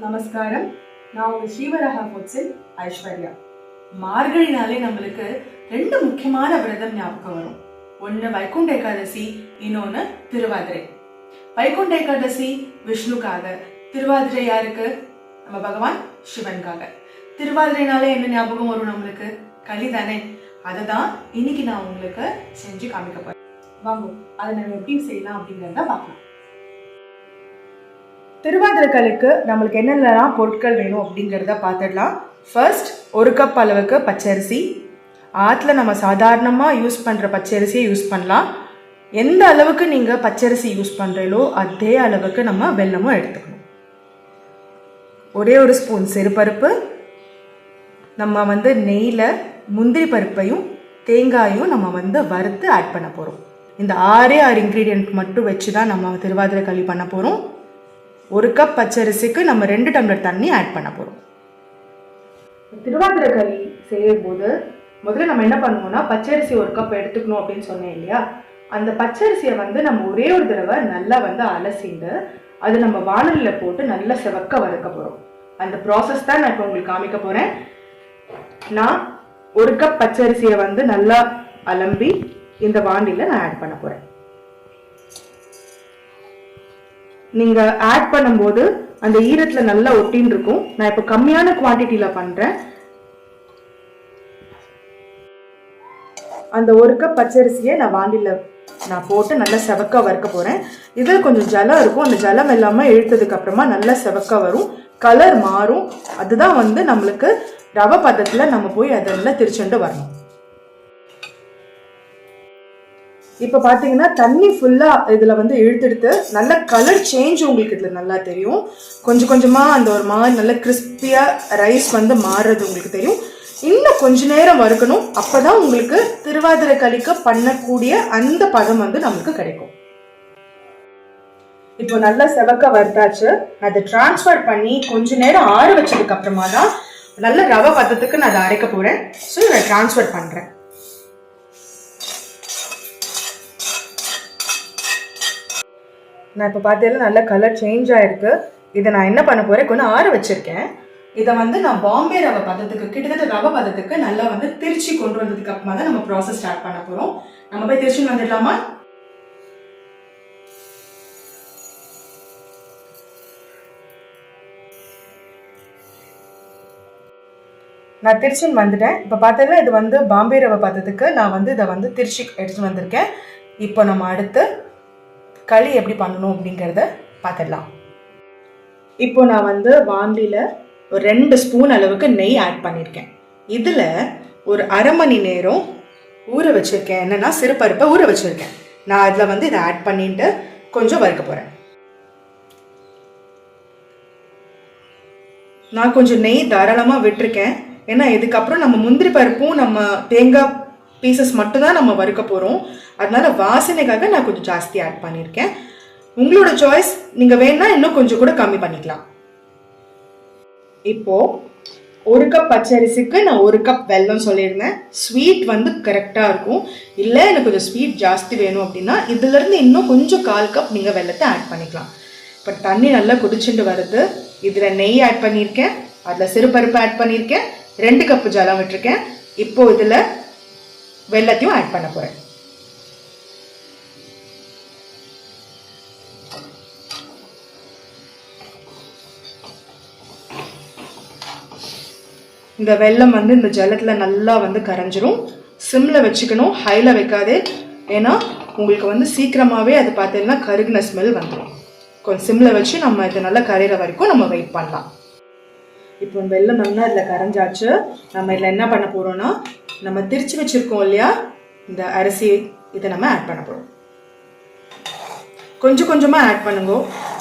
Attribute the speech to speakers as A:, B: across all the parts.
A: நமஸ்காரம். நான் உங்க ஸ்ரீவராக ஃபுட்ஸில் ஐஸ்வர்யா. மார்கழினாலே நம்மளுக்கு ரெண்டு முக்கியமான விரதம் ஞாபகம் வரும். ஒன்று வைகுண்ட ஏகாதசி, இன்னொன்று திருவாதிரை. வைகுண்ட ஏகாதசி விஷ்ணுக்காக, திருவாதிரை யாருக்கு? நம்ம பகவான் சிவனுக்காக. திருவாதிரைனாலே என்ன ஞாபகம் வரும் நம்மளுக்கு? களி தானே. அதை தான் இன்னைக்கு நான் உங்களுக்கு செஞ்சு காமிக்க போறேன். வாங்க, அதை நம்ம எப்படி செய்யலாம் அப்படிங்கிறத பார்க்கலாம். திருவாதிரை களிக்கு நம்மளுக்கு என்னென்னலாம் பொருட்கள் வேணும் அப்படிங்கிறத பார்த்துடலாம். ஃபர்ஸ்ட், 1 கப் அளவுக்கு பச்சரிசி. ஆற்றுல நம்ம சாதாரணமாக யூஸ் பண்ணுற பச்சரிசியை யூஸ் பண்ணலாம். எந்த அளவுக்கு நீங்கள் பச்சரிசி யூஸ் பண்ணுறீங்களோ அதே அளவுக்கு நம்ம வெல்லமும் எடுத்துக்கணும். ஒரே ஒரு ஸ்பூன் சிறுபருப்பு. நம்ம நெய்யில் முந்திரி பருப்பையும் தேங்காயும் நம்ம வறுத்து ஆட் பண்ண போகிறோம். இந்த 6 இன்க்ரீடியன்ட் மட்டும் வச்சு தான் நம்ம திருவாதிரை களி பண்ண போகிறோம். 1 கப் பச்சரிசிக்கு நம்ம 2 டம்ளர் தண்ணி ஆட் பண்ண போகிறோம். திருவாதிரை களி செய்யும் போது முதல்ல நம்ம என்ன பண்ணுவோம்னா, பச்சரிசி 1 கப் எடுத்துக்கணும் அப்படின்னு சொன்னேன் இல்லையா? அந்த பச்சரிசியை நம்ம ஒரே ஒரு தடவை நல்லா அலசிட்டு அது நம்ம வாணலியில் போட்டு நல்லா செவக்க வறுக்க போகிறோம். அந்த ப்ராசஸ் தான் நான் இப்போ உங்களுக்கு காமிக்க போகிறேன். நான் 1 கப் பச்சரிசியை நல்லா அலம்பி இந்த வாணலியில் நான் ஆட் பண்ண போகிறேன். நீங்க ஆட் பண்ணும்போது அந்த ஈரத்துல நல்லா ஒட்டின்னு இருக்கும். நான் இப்போ கம்மியான குவான்டிட்டியில பண்றேன். அந்த 1 கப் பச்சரிசியை நான் வாண்டில போட்டு நல்லா செவக்க வறுக்க போறேன். இதில் கொஞ்சம் ஜலம் இருக்கும். அந்த ஜலம் எல்லாமே இழுத்ததுக்கு அப்புறமா நல்லா செவக்க வரும், கலர் மாறும். அதுதான் நம்மளுக்கு ரவை பதத்துல நம்ம போய் அதெல்லாம் திரிச்சுட்டு வரணும். இப்போ பார்த்தீங்கன்னா தண்ணி ஃபுல்லாக இதில் இழுத்தெடுத்து நல்ல கலர் சேஞ்ச் உங்களுக்கு இதில் நல்லா தெரியும். கொஞ்சம் கொஞ்சமாக அந்த ஒரு மாதிரி நல்ல கிறிஸ்பியாக ரைஸ் மாறுறது உங்களுக்கு தெரியும். இன்னும் கொஞ்ச நேரம் வறுக்கணும். அப்போ தான் உங்களுக்கு திருவாதிரை களிக்கு பண்ணக்கூடிய அந்த பதம் நம்மளுக்கு கிடைக்கும். இப்போ நல்லா செவக்க வறுத்தாச்சு. அதை டிரான்ஸ்ஃபர் பண்ணி கொஞ்ச நேரம் ஆற வச்சதுக்கு அப்புறமா தான் நல்ல ரவை பதத்துக்கு நான் அதை அரைக்க போகிறேன். ஸோ இதை டிரான்ஸ்ஃபர் பண்ணுறேன். நான் இப்போ பார்த்தீங்கன்னா நல்ல கலர் சேஞ்ச் ஆகிருக்கு. இதை நான் என்ன பண்ண போகிறேன், கொஞ்சம் ஆற வச்சுருக்கேன். இதை நான் பாம்பே ரவை பதத்துக்கு, கிட்டத்தட்ட ரவை பதத்துக்கு நல்லா திருச்சி கொண்டு வந்ததுக்கு அப்புறமா தான் நம்ம ப்ராசஸ் ஸ்டார்ட் பண்ண போகிறோம். நம்ம போய் திருச்சி வந்துடலாமா? நான் திருச்சின்னு வந்துட்டேன். இப்போ பார்த்தீங்கன்னா இது பாம்பே ரவை பதத்துக்கு நான் இதை திருச்சி எடுத்துகிட்டு வந்திருக்கேன். இப்போ நம்ம அடுத்து களி எப்படி பண்ணணும் அப்படிங்கிறத பார்த்துடலாம். இப்போ நான் வாண்டியில் ஒரு 2 ஸ்பூன் அளவுக்கு நெய் ஆட் பண்ணியிருக்கேன். இதில் ஒரு அரை மணி நேரம் ஊற வச்சுருக்கேன். என்னென்னா சிறுபருப்பை ஊற வச்சுருக்கேன். நான் அதில் இதை ஆட் பண்ணிட்டு கொஞ்சம் வறுக்க போகிறேன். நான் கொஞ்சம் நெய் தாராளமாக விட்டுருக்கேன். ஏன்னா இதுக்கப்புறம் நம்ம முந்திரி பருப்பும் நம்ம தேங்காய் பீசஸ் மட்டும்தான் நம்ம வறுக்க போகிறோம். அதனால வாசனைக்காக நான் கொஞ்சம் ஜாஸ்தி ஆட் பண்ணியிருக்கேன். உங்களோட சாய்ஸ், நீங்கள் வேணா இன்னும் கொஞ்சம் கூட கம்மி பண்ணிக்கலாம். இப்போ 1 கப் பச்சரிசிக்கு நான் 1 கப் வெல்லம் சொல்லியிருந்தேன். ஸ்வீட் கரெக்டாக இருக்கும். இல்லை எனக்கு கொஞ்சம் ஸ்வீட் ஜாஸ்தி வேணும் அப்படின்னா இதுலேருந்து இன்னும் கொஞ்சம் 1/4 கப் நீங்கள் வெல்லத்தை ஆட் பண்ணிக்கலாம். இப்போ தண்ணி நல்லா கொதிச்சுட்டு வருது. இதில் நெய் ஆட் பண்ணியிருக்கேன், அதில் சிறுபருப்பு ஆட் பண்ணியிருக்கேன், 2 கப்பு ஜலம் விட்டுருக்கேன். இப்போ இதில் வெல்லத்தையும் ஆட் பண்ண போகிறேன். இந்த வெல்லம் இந்த ஜலத்தில் நல்லா கரைஞ்சிரும். சிம்மில் வச்சுக்கணும், ஹையில் வைக்காதே. ஏன்னா உங்களுக்கு சீக்கிரமாகவே அது பார்த்தீங்கன்னா கருகின ஸ்மெல் வந்துடும். கொஞ்சம் சிம்மில் வச்சு நம்ம இது நல்லா கரைகிற வரைக்கும் நம்ம வெயிட் பண்ணலாம். இப்போ வெல்லம் நல்லா இதில் கரைஞ்சாச்சு. நம்ம இதில் என்ன பண்ண போகிறோன்னா, நம்ம திரிச்சு வச்சுருக்கோம் இல்லையா இந்த அரிசி, இதை நம்ம ஆட் பண்ண போகிறோம். கொஞ்சம் கொஞ்சமாக ஆட் பண்ணுங்க.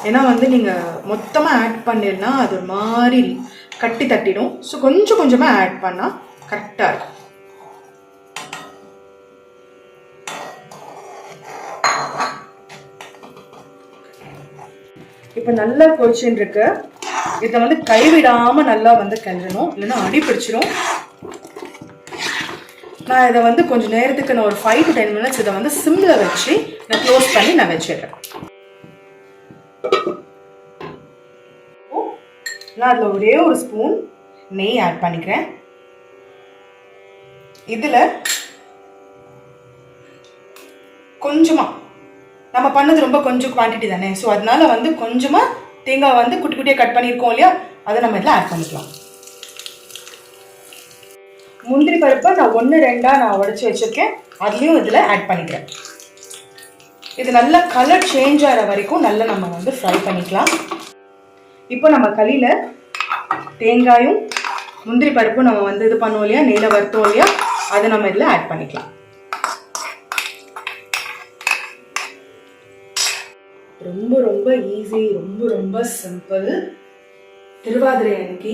A: ஏன்னா நீங்கள் மொத்தமாக ஆட் பண்ணிருந்தா அது ஒரு மாதிரி கட்டி தட்டிடும். ஸோ கொஞ்சம் கொஞ்சமாக ஆட் பண்ணால் கரெக்டாக இருக்கும். இப்போ நல்லா கொதிச்சுன்னு இருக்கு. இதை கைவிடாமல் நல்லா கிளறணும், இல்லைன்னா அடி பிடிச்சிடும். நான் இதை கொஞ்சம் நேரத்துக்கு நான் ஒரு 5 to 10 minutes இதை சிம்மில் வச்சு நான் க்ளோஸ் பண்ணி நான் வச்சிடுறேன். நான் அதில் ஒரே ஒரு ஸ்பூன் நெய் ஆட் பண்ணிக்கிறேன். இதில் கொஞ்சமாக, நம்ம பண்ணது ரொம்ப கொஞ்சம் குவான்டிட்டி தானே, ஸோ அதனால வந்து கொஞ்சமாக தேங்காய் வந்து குட்டி குட்டியாக கட் பண்ணியிருக்கோம் இல்லையா, அதை நம்ம இதில் ஆட் பண்ணிக்கலாம். முந்திரி பருப்பை நான் 1-2 நான் உடைச்சி வச்சுருக்கேன், அதுலேயும் இதில் ஆட் பண்ணிக்கிறேன். இது நல்லா கலர் சேஞ்ச் ஆகிற வரைக்கும் நல்லா நம்ம வந்து ஃப்ரை பண்ணிக்கலாம். இப்போ நம்ம களியில் தேங்காயும் முந்திரி பருப்பும் நம்ம வந்து இது பண்ணுவோம் இல்லையா, நெய்யில் வறுத்தோம் இல்லையா, அதை நம்ம இதில் ஆட் பண்ணிக்கலாம். ரொம்ப ரொம்ப ஈஸி, ரொம்ப ரொம்ப சிம்பிள். திருவாதிரை அன்னைக்கு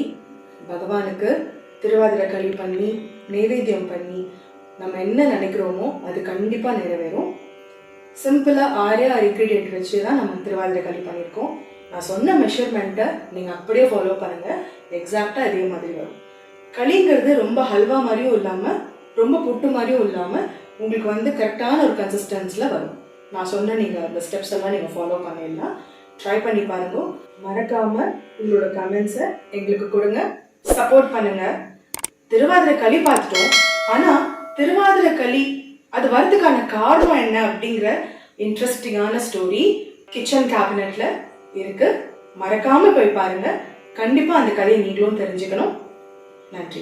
A: பகவானுக்கு திருவாதிரை களி பண்ணி நைவேத்தியம் பண்ணி நம்ம என்ன நினைக்கிறோமோ அது கண்டிப்பாக நிறைவேறும். சிம்பிளாக 6 இன்க்ரீடியன்ட் வச்சு தான் நம்ம திருவாதிரை களி பண்ணியிருக்கோம். நான் சொன்ன மெஷர்மெண்ட்டை நீங்கள் அப்படியே ஃபாலோ பண்ணுங்கள், எக்ஸாக்டாக அதே மாதிரி வரும். களிங்கிறது ரொம்ப ஹல்வா மாதிரியும் இல்லாமல் ரொம்ப புட்டு மாதிரியும் இல்லாமல் உங்களுக்கு வந்து கரெக்டான ஒரு கன்சிஸ்டன்ஸில் வரும். நான் சொன்ன நீங்கள் அந்த ஸ்டெப்ஸ் எல்லாம் நீங்கள் ஃபாலோ பண்ணிடலாம். ட்ரை பண்ணி பாருங்க. மறக்காமல் உங்களோட கமெண்ட்ஸை எங்களுக்கு கொடுங்க, சப்போர்ட் பண்ணுங்கள். திருவாதிரை களி பார்த்துட்டோம், ஆனால் திருவாதிரை களி அது வரதுக்கான காரணம் என்ன அப்படிங்கிற இன்ட்ரெஸ்டிங்கான ஸ்டோரி கிச்சன் கேபினெட்ல இருக்கு. மறக்காம போய் பாருங்க. கண்டிப்பா அந்த கதையை நீங்களும் தெரிஞ்சுக்கணும். நன்றி.